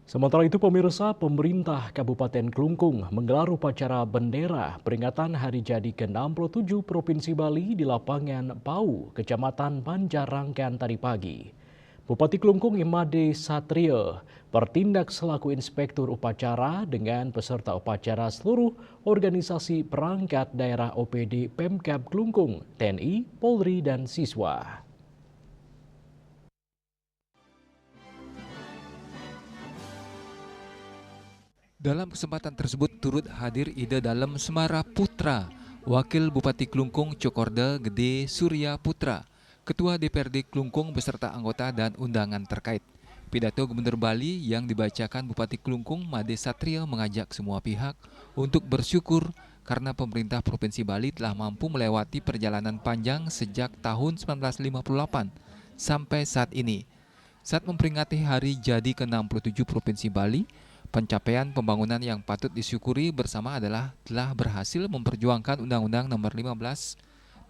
Sementara itu pemirsa, pemerintah Kabupaten Klungkung menggelar upacara bendera peringatan Hari Jadi ke-67 Provinsi Bali di lapangan Pau, Kecamatan Banjarangken tadi pagi. Bupati Klungkung Imade Satrio bertindak selaku inspektur upacara dengan peserta upacara seluruh organisasi perangkat daerah OPD Pemkab Klungkung, TNI, Polri, dan siswa. Dalam kesempatan tersebut turut hadir Ida Dalem Semara Putra, Wakil Bupati Klungkung Cokorda Gede Surya Putra, Ketua DPRD Klungkung beserta anggota dan undangan terkait. Pidato Gubernur Bali yang dibacakan Bupati Klungkung Made Satrio mengajak semua pihak untuk bersyukur karena pemerintah Provinsi Bali telah mampu melewati perjalanan panjang sejak tahun 1958 sampai saat ini. Saat memperingati Hari Jadi ke-67 Provinsi Bali, pencapaian pembangunan yang patut disyukuri bersama adalah telah berhasil memperjuangkan Undang-Undang Nomor 15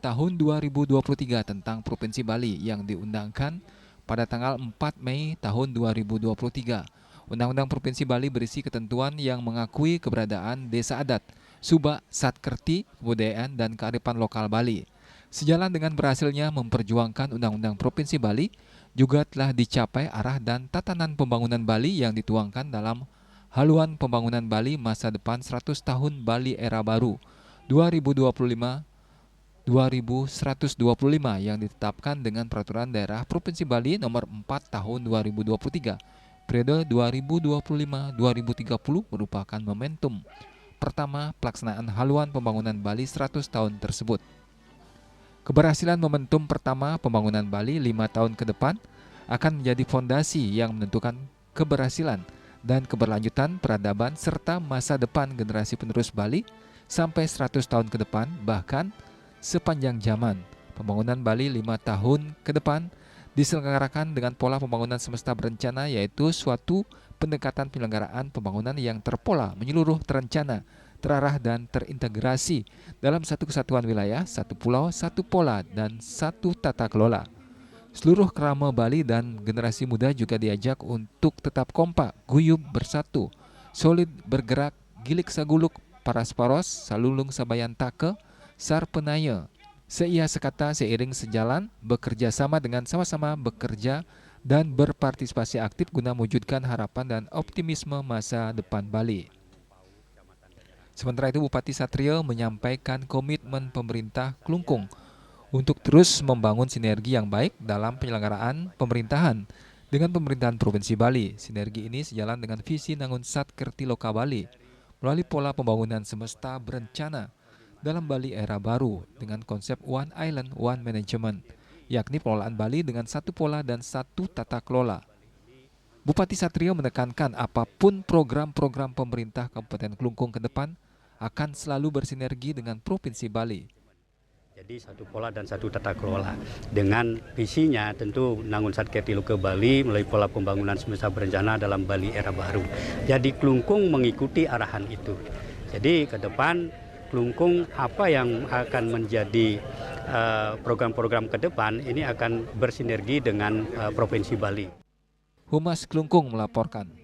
Tahun 2023 tentang Provinsi Bali yang diundangkan pada tanggal 4 Mei tahun 2023. Undang-Undang Provinsi Bali berisi ketentuan yang mengakui keberadaan desa adat, subak, satkerti, kebudayaan, dan kearifan lokal Bali. Sejalan dengan berhasilnya memperjuangkan Undang-Undang Provinsi Bali, juga telah dicapai arah dan tatanan pembangunan Bali yang dituangkan dalam Haluan Pembangunan Bali Masa Depan 100 Tahun Bali Era Baru 2025-2125 yang ditetapkan dengan Peraturan Daerah Provinsi Bali Nomor 4 Tahun 2023 periode 2025-2030 merupakan momentum pertama pelaksanaan Haluan Pembangunan Bali 100 tahun tersebut. Keberhasilan momentum pertama pembangunan Bali 5 tahun ke depan akan menjadi fondasi yang menentukan keberhasilan dan keberlanjutan peradaban serta masa depan generasi penerus Bali sampai 100 tahun ke depan, bahkan sepanjang zaman. Pembangunan Bali 5 tahun ke depan diselenggarakan dengan pola pembangunan semesta berencana, yaitu suatu pendekatan penyelenggaraan pembangunan yang terpola, menyeluruh, terencana, terarah, dan terintegrasi dalam satu kesatuan wilayah, satu pulau, satu pola, dan satu tata kelola. Seluruh kerama Bali dan generasi muda juga diajak untuk tetap kompak, guyup, bersatu, solid, bergerak, gilik saguluk, paras paros, salulung sabayan take, sar penaya. Seia sekata seiring sejalan, bekerja sama dengan sama-sama bekerja dan berpartisipasi aktif guna mewujudkan harapan dan optimisme masa depan Bali. Sementara itu Bupati Satrio menyampaikan komitmen pemerintah Klungkung untuk terus membangun sinergi yang baik dalam penyelenggaraan pemerintahan dengan pemerintahan Provinsi Bali. Sinergi ini sejalan dengan visi Nangun Satkerti Loka Bali melalui pola pembangunan semesta berencana dalam Bali era baru dengan konsep One Island, One Management, yakni pengelolaan Bali dengan satu pola dan satu tata kelola. Bupati Satrio menekankan apapun program-program pemerintah Kabupaten Klungkung ke depan akan selalu bersinergi dengan Provinsi Bali. Jadi satu pola dan satu tata kelola. Dengan visinya tentu Nangun Satkerti Loka Bali melalui pola pembangunan semesta berencana dalam Bali era baru. Jadi Klungkung mengikuti arahan itu. Jadi ke depan Klungkung apa yang akan menjadi program-program ke depan ini akan bersinergi dengan Provinsi Bali. Humas Klungkung melaporkan.